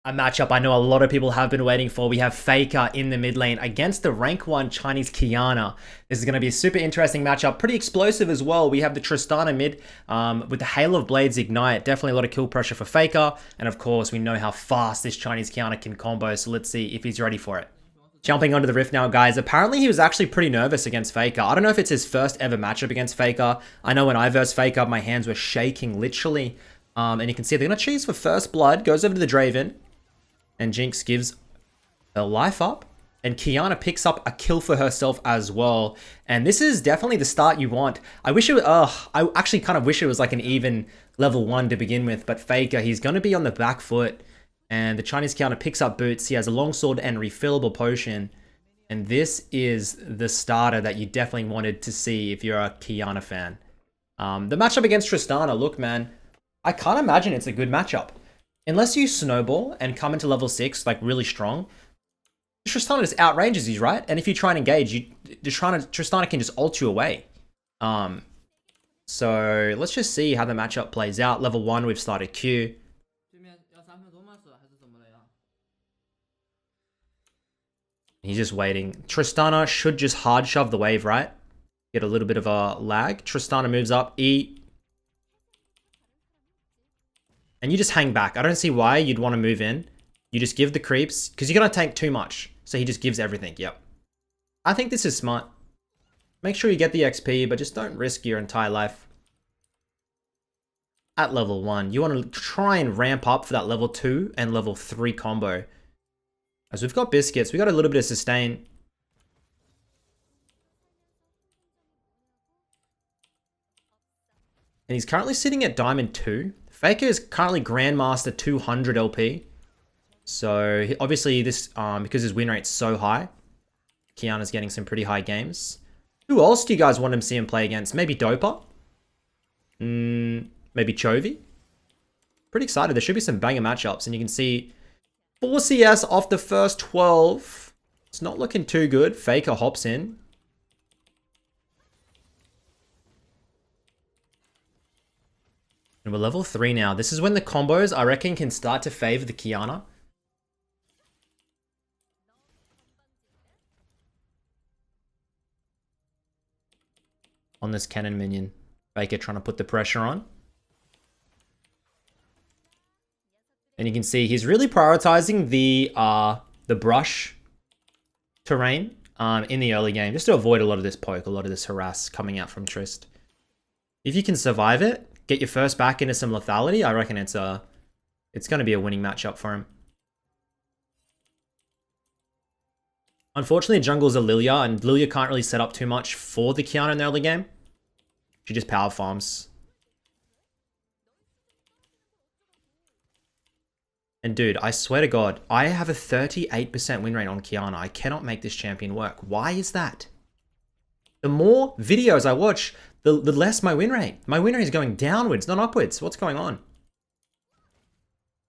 A matchup I know a lot of people have been waiting for. We have Faker in the mid lane against the rank 1 Chinese Qiyana. This is going to be a super interesting matchup. Pretty explosive as well. We have the Tristana mid with the Hail of Blades Ignite. Definitely a lot of kill pressure for Faker. And of course, we know how fast this Chinese Qiyana can combo. So let's see if he's ready for it. Jumping onto the Rift now, guys. Apparently, he was actually pretty nervous against Faker. I don't know if it's his first ever matchup against Faker. I know when I versed Faker, my hands were shaking, literally. And you can see they're going to choose for first blood. Goes over to the Draven. And Jinx gives her life up. And Qiyana picks up a kill for herself as well. And this is definitely the start you want. I wish it was, I actually kind of wish it was like an even level 1 to begin with. But Faker, he's going to be on the back foot. And the Chinese Qiyana picks up boots. He has a longsword and refillable potion. And this is the starter that you definitely wanted to see if you're a Qiyana fan. The matchup against Tristana, look, man, I can't imagine it's a good matchup. Unless you snowball and come into level 6 like really strong, Tristana just outranges you, right? And if you try and engage, Tristana can just ult you away. So let's just see how the matchup plays out. Level 1, we've started Q. He's just waiting. Tristana should just hard shove the wave, right? Get a little bit of a lag. Tristana moves up, E. And you just hang back. I don't see why you'd want to move in. You just give the creeps, because you're going to tank too much. So he just gives everything, yep. I think this is smart. Make sure you get the XP, but just don't risk your entire life. At level 1, you want to try and ramp up for that level 2 and level 3 combo. As we've got biscuits, we got a little bit of sustain. And he's currently sitting at Diamond 2. Faker is currently Grandmaster 200 LP. So obviously this, because his win rate's so high, Qiyana's getting some pretty high games. Who else do you guys want to see him play against? Maybe Dopa? Maybe Chovy? Pretty excited. There should be some banger matchups. And you can see 4 CS off the first 12. It's not looking too good. Faker hops in. And we're level 3 now. This is when the combos, I reckon, can start to favor the Qiyana. On this cannon minion. Faker trying to put the pressure on. And you can see he's really prioritizing the brush terrain in the early game. Just to avoid a lot of this poke, a lot of this harass coming out from Trist. If you can survive it, get your first back into some lethality, I reckon it's going to be a winning matchup for him. Unfortunately, jungle's a Lilia, and Lilia can't really set up too much for the Qiyana in the early game. She just power farms. And dude, I swear to God, I have a 38% win rate on Qiyana. I cannot make this champion work. Why is that? The more videos I watch, the less my win rate. My win rate is going downwards, not upwards. What's going on?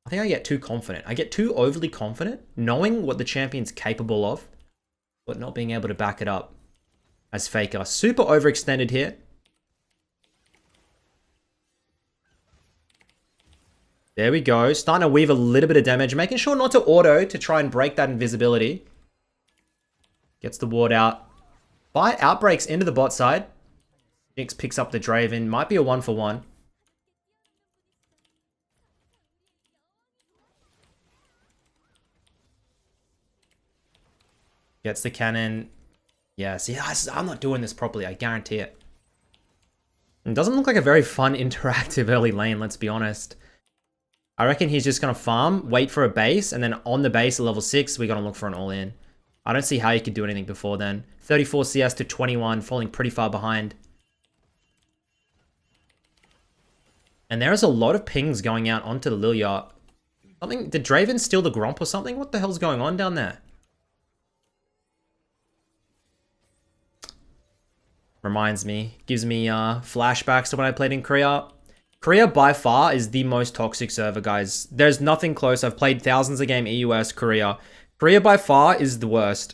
I think I get too confident. I get too overly confident, knowing what the champion's capable of, but not being able to back it up as Faker. Super overextended here. There we go. Starting to weave a little bit of damage. Making sure not to auto to try and break that invisibility. Gets the ward out. Fight outbreaks into the bot side. Jinx picks up the Draven. Might be a 1-for-1. Gets the cannon. Yeah, see, I'm not doing this properly. I guarantee it. It doesn't look like a very fun, interactive early lane, let's be honest. I reckon he's just going to farm, wait for a base, and then on the base at level 6, we're going to look for an all-in. I don't see how you could do anything before then. 34 CS to 21, falling pretty far behind. And there is a lot of pings going out onto the Lilia. Did Draven steal the Gromp or something? What the hell's going on down there? Reminds me, gives me flashbacks to when I played in Korea. Korea by far is the most toxic server, guys. There's nothing close. I've played thousands of game EUS, Korea. Korea by far is the worst.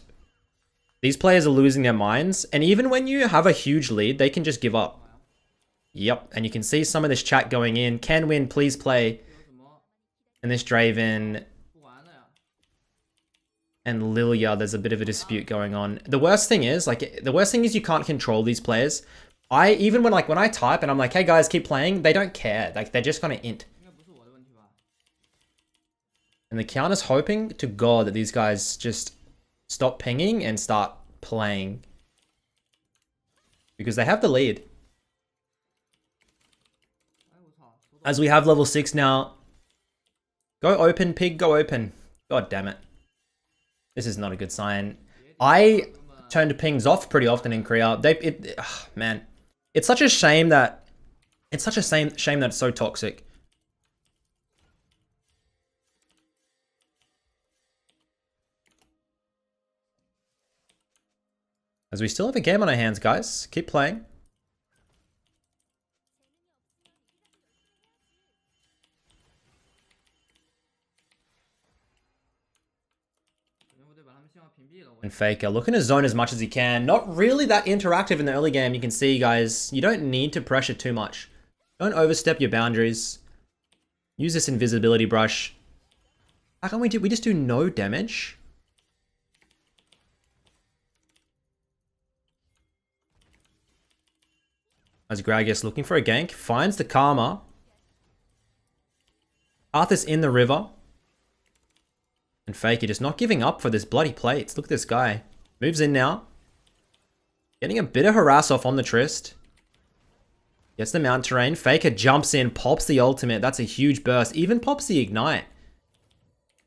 These players are losing their minds. And even when you have a huge lead, they can just give up. Yep. And you can see some of this chat going in. Can win, please play. And this Draven and Lilia, there's a bit of a dispute going on. The worst thing is you can't control these players. Even when I type and I'm like, hey guys, keep playing, they don't care. Like, they're just gonna int. And the Qiyana's hoping to God that these guys just stop pinging and start playing. Because they have the lead. As we have level 6 now. Go open, pig, go open. God damn it. This is not a good sign. I turned pings off pretty often in Korea. Man. It's such a shame that shame that it's so toxic. As we still have a game on our hands, guys. Keep playing. And Faker looking to zone as much as he can. Not really that interactive in the early game. You can see, guys, you don't need to pressure too much. Don't overstep your boundaries. Use this invisibility brush. How come we just do no damage? As Gragas looking for a gank, finds the Karma. Arthur's in the river. And Faker just not giving up for this bloody plates. Look at this guy. Moves in now. Getting a bit of harass off on the Trist. Gets the mount terrain. Faker jumps in, pops the ultimate. That's a huge burst. Even pops the ignite.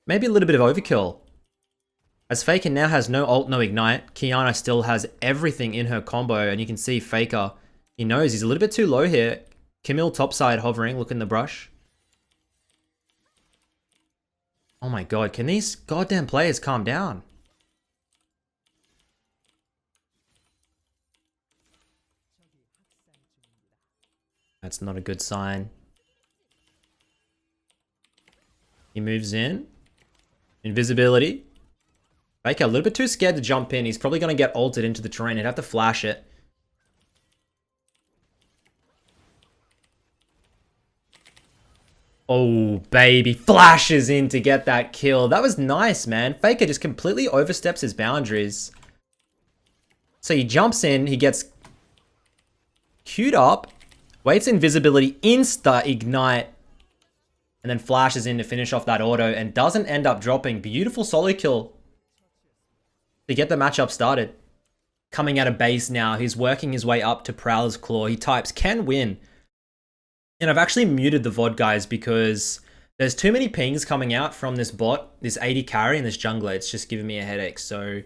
Maybe a little bit of overkill. As Faker now has no ult, no ignite. Qiyana still has everything in her combo. And you can see Faker, he knows he's a little bit too low here. Camille topside hovering. Look in the brush. Oh my god, can these goddamn players calm down? That's not a good sign. He moves in. Invisibility. Faker a little bit too scared to jump in. He's probably going to get ulted into the terrain. He'd have to flash it. Oh, baby. Flashes in to get that kill. That was nice, man. Faker just completely oversteps his boundaries. So he jumps in. He gets queued up. Waits invisibility. Insta-ignite. And then flashes in to finish off that auto. And doesn't end up dropping. Beautiful solo kill to get the matchup started. Coming out of base now. He's working his way up to Prowler's Claw. He types, can win. And I've actually muted the VOD, guys, because there's too many pings coming out from this bot, this AD carry, and this jungler. It's just giving me a headache. So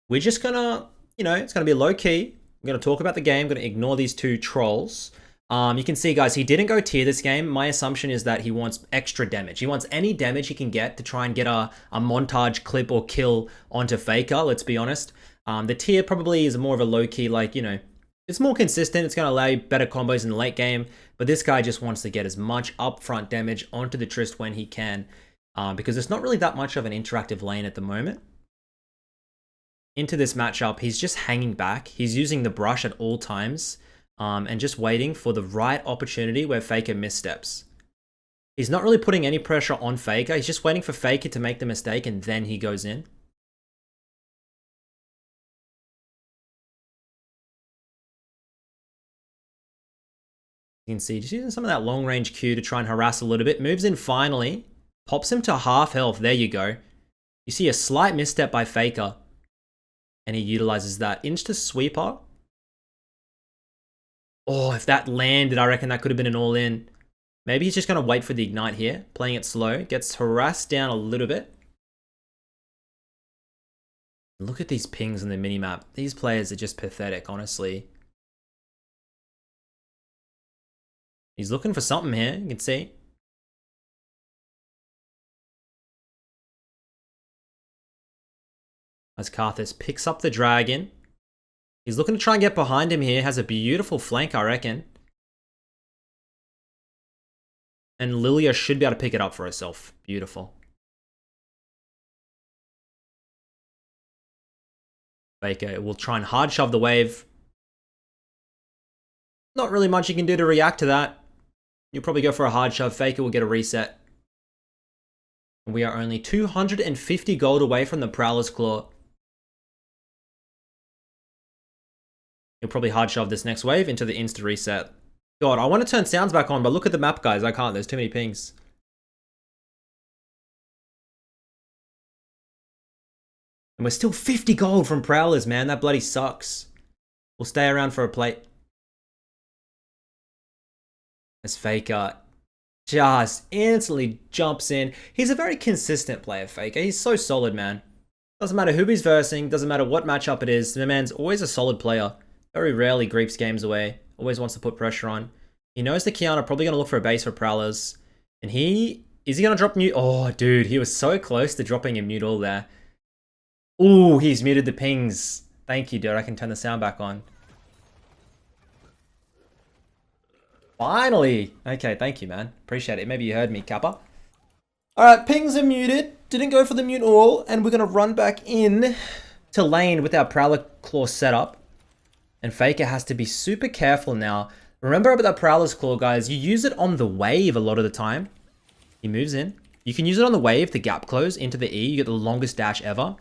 we're just gonna, it's gonna be low key. We're gonna talk about the game. Gonna ignore these two trolls. You can see, guys, he didn't go tier this game. My assumption is that he wants extra damage. He wants any damage he can get to try and get a montage clip or kill onto Faker, let's be honest. The tier probably is more of a low key, like, it's more consistent. It's going to allow you better combos in the late game. But this guy just wants to get as much upfront damage onto the Trist when he can. Because it's not really that much of an interactive lane at the moment. Into this matchup, he's just hanging back. He's using the brush at all times. And just waiting for the right opportunity where Faker missteps. He's not really putting any pressure on Faker. He's just waiting for Faker to make the mistake and then he goes in. You can see just using some of that long range Q to try and harass a little bit. Moves in finally. Pops him to half health. There you go. You see a slight misstep by Faker. And he utilizes that. Insta sweeper. Oh, if that landed, I reckon that could have been an all-in. Maybe he's just going to wait for the ignite here. Playing it slow. Gets harassed down a little bit. Look at these pings on the minimap. These players are just pathetic, honestly. He's looking for something here, you can see. As Karthus picks up the dragon. He's looking to try and get behind him here. Has a beautiful flank, I reckon. And Lilia should be able to pick it up for herself. Beautiful. Faker will try and hard shove the wave. Not really much you can do to react to that. You'll probably go for a hard shove. Faker will get a reset. We are only 250 gold away from the Prowler's Claw. He'll probably hard shove this next wave into the insta reset. God, I want to turn sounds back on, but look at the map, guys. I can't. There's too many pings. And we're still 50 gold from Prowlers, man. That bloody sucks. We'll stay around for a plate. As FAKER just instantly jumps in. He's a very consistent player, FAKER. He's so solid, man. Doesn't matter who he's versing. Doesn't matter what matchup it is. The man's always a solid player. Very rarely creeps games away. Always wants to put pressure on. He knows the Qiyana probably going to look for a base for Prowlers. And is he going to drop mute? Oh, dude, he was so close to dropping a mute all there. Ooh, he's muted the pings. Thank you, dude. I can turn the sound back on. Finally. Okay, thank you, man. Appreciate it. Maybe you heard me, Kappa. Alright, pings are muted. Didn't go for the mute all. And we're going to run back in to lane with our Prowler Claw setup. And FAKER has to be super careful now. Remember about that Prowler's Claw, guys. You use it on the wave a lot of the time. He moves in. You can use it on the wave to gap close into the E. You get the longest dash ever.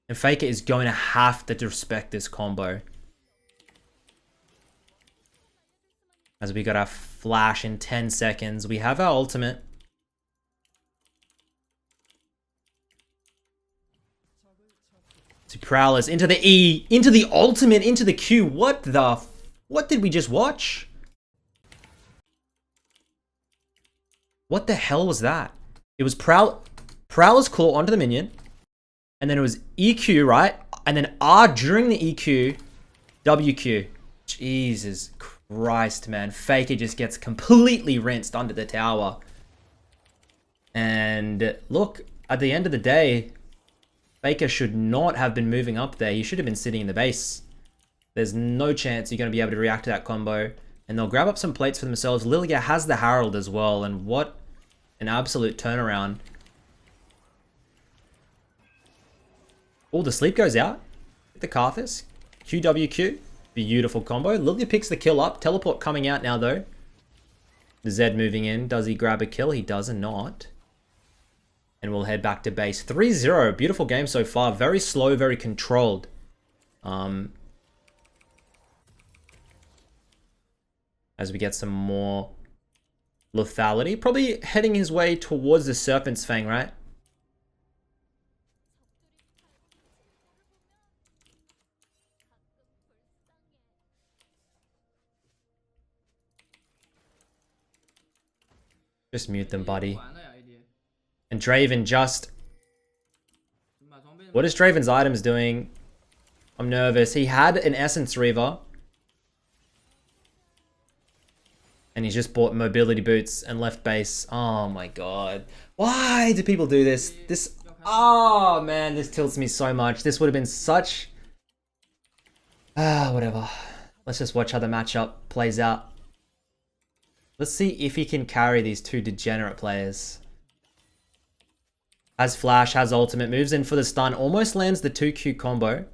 And FAKER is going to have to respect this combo. As we got our flash in 10 seconds. We have our ultimate. To Prowlers, into the E, into the ultimate, into the Q. What did we just watch? What the hell was that? It was Prowler's Claw onto the minion. And then it was EQ, right? And then R during the EQ, WQ. Jesus Christ, man. FAKER just gets completely rinsed under the tower. And look, at the end of the day, FAKER should not have been moving up there. He should have been sitting in the base. There's no chance you're going to be able to react to that combo. And they'll grab up some plates for themselves. Lilia has the Herald as well. And what an absolute turnaround. Oh, the sleep goes out. The Karthus. QWQ. Beautiful combo. Lilia picks the kill up. Teleport coming out now, though. Zed moving in. Does he grab a kill? He does not. And we'll head back to base. 3-0. Beautiful game so far. Very slow, very controlled. As we get some more lethality. Probably heading his way towards the Serpent's Fang, right? Just mute them, buddy. And Draven just... What is Draven's items doing? I'm nervous. He had an Essence Reaver. And he's just bought mobility boots and left base. Oh my god. Why do people do this? Oh man, this tilts me so much. This would have been such... whatever. Let's just watch how the matchup plays out. Let's see if he can carry these two degenerate players. Has flash, has ultimate, moves in for the stun, almost lands the 2Q combo.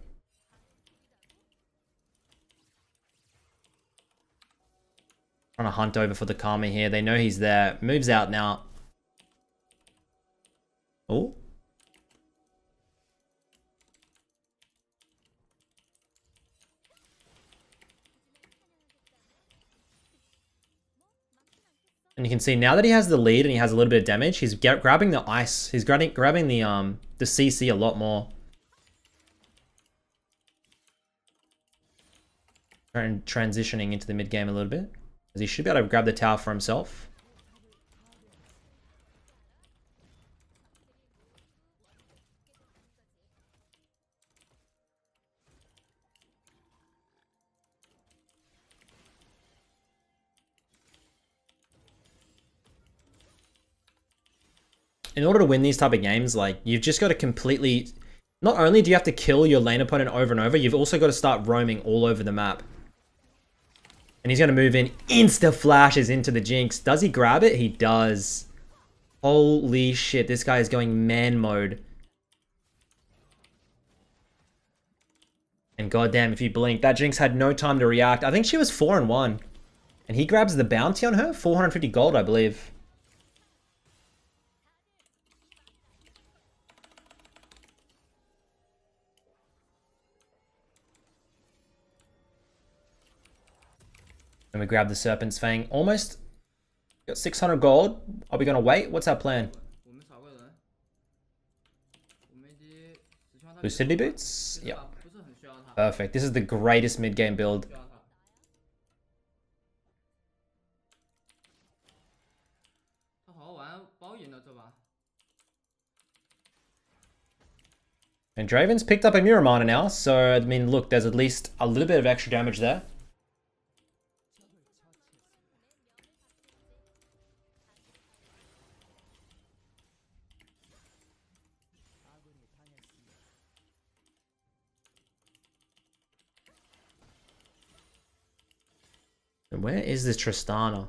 Trying to hunt over for the Karma here. They know he's there. Moves out now. Oh. And you can see now that he has the lead and he has a little bit of damage, he's grabbing the ice. He's grabbing the CC a lot more. Transitioning into the mid game a little bit. As he should be able to grab the tower for himself. In order to win these type of games, like, you've just got to completely... Not only do you have to kill your lane opponent over and over, you've also got to start roaming all over the map. And he's going to move in. Insta flashes into the Jinx. Does he grab it? He does. Holy shit, this guy is going man mode. And goddamn, if you blink, that Jinx had no time to react. I think she was 4-1. And he grabs the bounty on her? 450 gold, I believe. Then we grab the Serpent's Fang. Almost got 600 gold. Are we going to wait? What's our plan? Lucidity Boots? Yep. Perfect. This is the greatest mid-game build. And Draven's picked up a Muramana now, so I mean, look, there's at least a little bit of extra damage there. And where is this Tristana?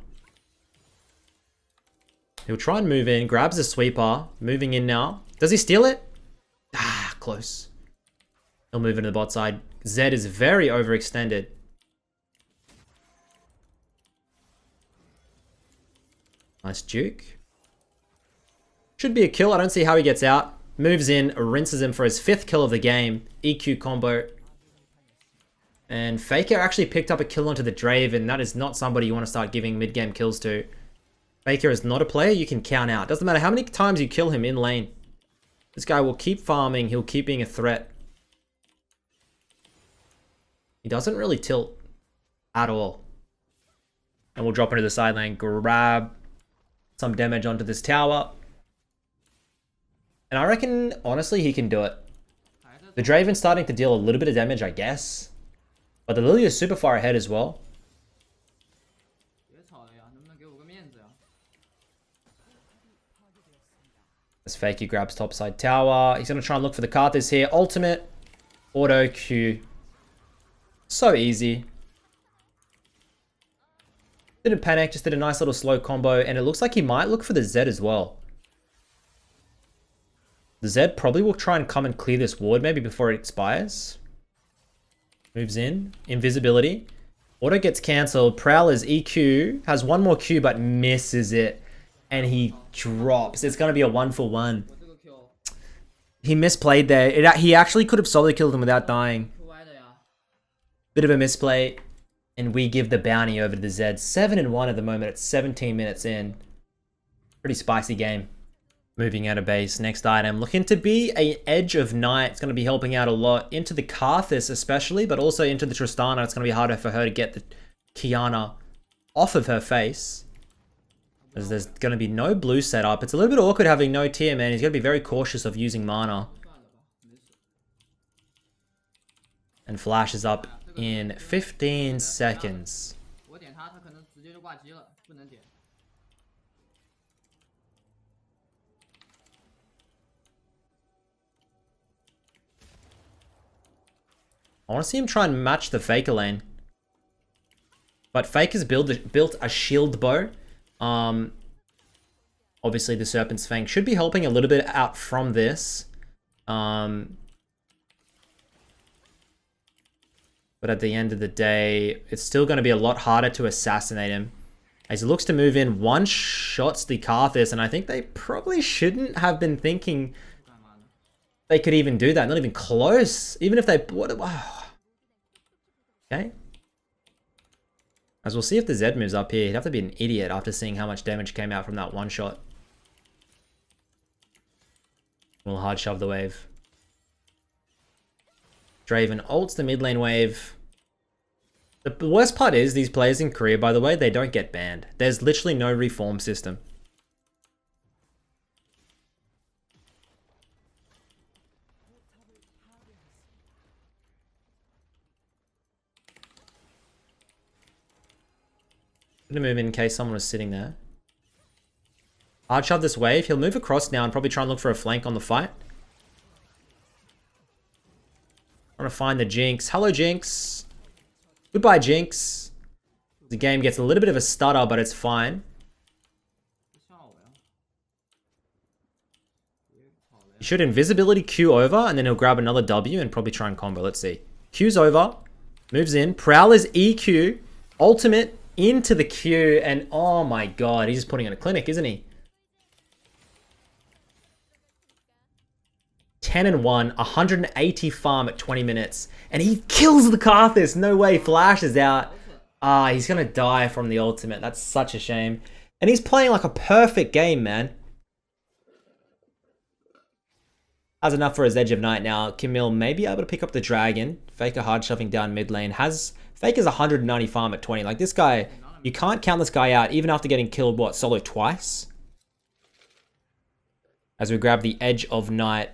He'll try and move in, grabs the sweeper, moving in now. Does he steal it? Ah, close. He'll move into the bot side. Zed is very overextended. Nice juke. Should be a kill. I don't see how he gets out. Moves in, rinses him for his 5th kill of the game. EQ combo. And FAKER actually picked up a kill onto the Draven. That is not somebody you want to start giving mid-game kills to. FAKER is not a player you can count out. Doesn't matter how many times you kill him in lane. This guy will keep farming. He'll keep being a threat. He doesn't really tilt at all. And we'll drop into the side lane, grab some damage onto this tower. And I reckon, honestly, he can do it. The Draven's starting to deal a little bit of damage, I guess. But the Lily is super far ahead as well. As FAKER grabs topside tower. He's going to try and look for the Karthus here. Ultimate. Auto Q. So easy. Didn't panic. Just did a nice little slow combo. And it looks like he might look for the Zed as well. The Zed probably will try and come and clear this ward maybe before it expires. Moves in. Invisibility. Auto gets cancelled. Prowler's EQ. Has one more Q but misses it. And he drops. It's going to be a 1-for-1. He misplayed there. He actually could have solo killed him without dying. Bit of a misplay. And we give the bounty over to the Zed. 7-1 at the moment. It's 17 minutes in. Pretty spicy game. Moving out of base. Next item. Looking to be an Edge of Night. It's going to be helping out a lot. Into the Karthus especially. But also into the Tristana. It's going to be harder for her to get the Qiyana off of her face. As there's going to be no blue setup. It's a little bit awkward having no tier, man. He's going to be very cautious of using mana. And flashes up in 15 seconds. I want to see him try and match the FAKER lane. But FAKER's built a shield bow. Obviously the Serpent's Fang should be helping a little bit out from this. But at the end of the day, it's still going to be a lot harder to assassinate him. As he looks to move in, one shots the Karthus, and I think they probably shouldn't have been thinking they could even do that. Not even close. Even if they... Okay. As we'll see if the Zed moves up here. He'd have to be an idiot after seeing how much damage came out from that one shot. We'll hard shove the wave. Draven ults the mid lane wave. The worst part is these players in Korea, by the way, they don't get banned. There's literally no reform system. I'm gonna move in case someone was sitting there. Hard shove this wave. He'll move across now and probably try and look for a flank on the fight. Trying to find the Jinx. Hello, Jinx. Goodbye, Jinx. The game gets a little bit of a stutter, but it's fine. He should invisibility Q over, and then he'll grab another W and probably try and combo. Let's see. Q's over. Moves in. Prowler's EQ. Ultimate into the Q, and oh my god, he's just putting in a clinic, isn't he? 10-1, 180 farm at 20 minutes, and he kills the Karthus. No way, flashes out. Ah, he's gonna die from the ultimate. That's such a shame. And he's playing like a perfect game, man. Has enough for his Edge of Night now. Camille may be able to pick up the dragon. Faker hard shoving down mid lane. Faker's 190 farm at 20. Like this guy, you can't count this guy out even after getting killed, what, solo twice? As we grab the Edge of Night.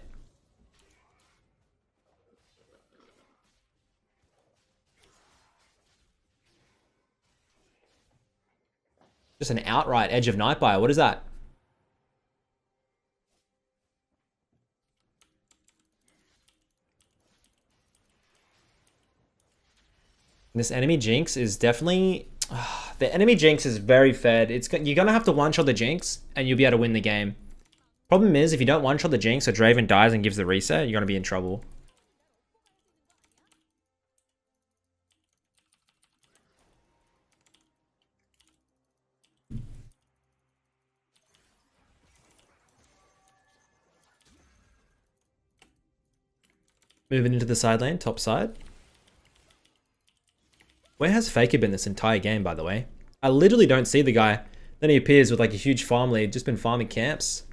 Just an outright Edge of Night buyer. What is that? This enemy Jinx is definitely... the enemy Jinx is very fed. You're going to have to one-shot the Jinx, and you'll be able to win the game. Problem is, if you don't one-shot the Jinx, or Draven dies and gives the reset, you're going to be in trouble. Moving into the side lane, top side. Where has Faker been this entire game, by the way? I literally don't see the guy. Then he appears with like a huge farm lead, just been farming camps.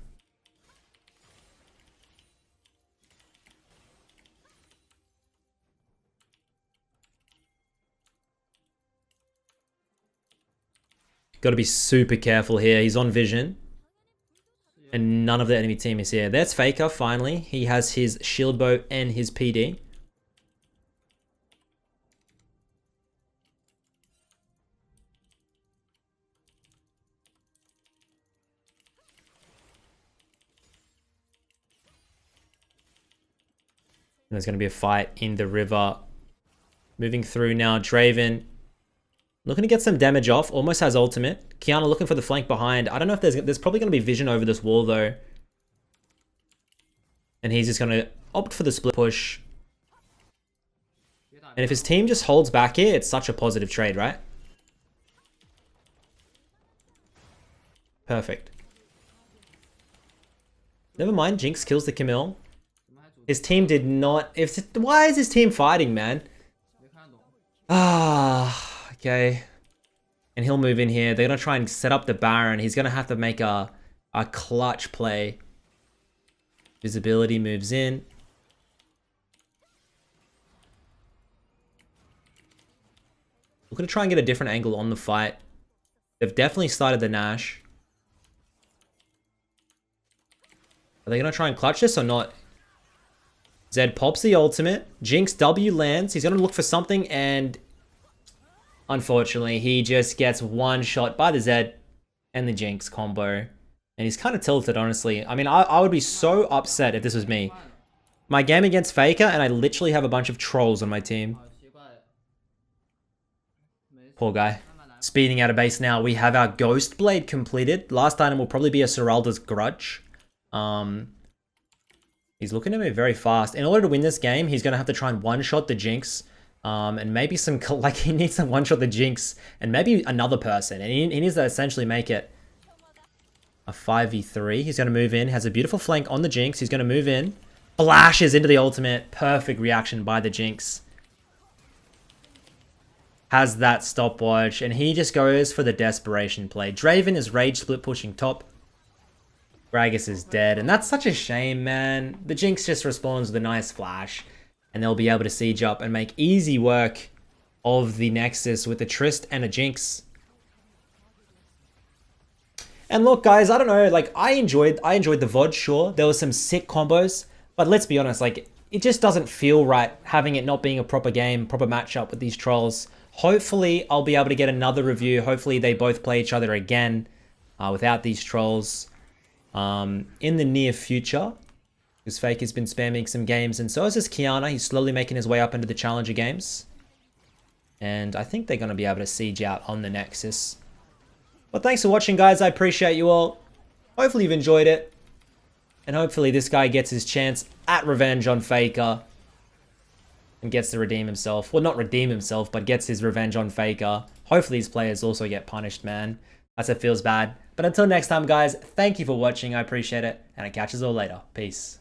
Got to be super careful here. He's on vision. And none of the enemy team is here. There's Faker, finally. He has his shield bow and his PD. And there's going to be a fight in the river. Moving through now, Draven. Looking to get some damage off. Almost has ultimate. Qiyana looking for the flank behind. I don't know if there's probably going to be vision over this wall though. And he's just going to opt for the split push. And if his team just holds back here, it's such a positive trade, right? Perfect. Never mind, Jinx kills the Camille. His team did not... Why is his team fighting, man? Okay. And he'll move in here. They're going to try and set up the Baron. He's going to have to make a clutch play. Visibility moves in. We're going to try and get a different angle on the fight. They've definitely started the Nash. Are they going to try and clutch this or not? Zed pops the ultimate. Jinx W lands. He's going to look for something and... Unfortunately, he just gets one shot by the Zed and the Jinx combo. And he's kind of tilted, honestly. I mean, I would be so upset if this was me. My game against Faker, and I literally have a bunch of trolls on my team. Poor guy. Speeding out of base now. We have our Ghost Blade completed. Last item will probably be a Seralda's Grudge. He's looking to move very fast. In order to win this game, he's going to have to try and one-shot the Jinx. And maybe some, like, he needs to one-shot the Jinx and maybe another person. And he needs to essentially make it a 5v3. He's going to move in, has a beautiful flank on the Jinx. He's going to move in, flashes into the ultimate. Perfect reaction by the Jinx. Has that stopwatch, and he just goes for the desperation play. Draven is rage split pushing top. Gragas is dead, and that's such a shame, man. The Jinx just respawns with a nice flash. And they'll be able to siege up and make easy work of the Nexus with a Trist and a Jinx. And look, guys, I don't know, like, I enjoyed the VOD, sure. There was some sick combos, but let's be honest, like, it just doesn't feel right having it not being a proper game, proper matchup with these trolls. Hopefully, I'll be able to get another review. Hopefully, they both play each other again without these trolls in the near future. Because Fake has been spamming some games, and so is this Qiyana. He's slowly making his way up into the Challenger games. And I think they're going to be able to siege out on the Nexus. But thanks for watching, guys. I appreciate you all. Hopefully you've enjoyed it. And hopefully this guy gets his chance at revenge on Faker. And gets to redeem himself. Well, not redeem himself, but gets his revenge on Faker. Hopefully his players also get punished, man. That's what feels bad. But until next time, guys, thank you for watching. I appreciate it. And I'll catch you all later. Peace.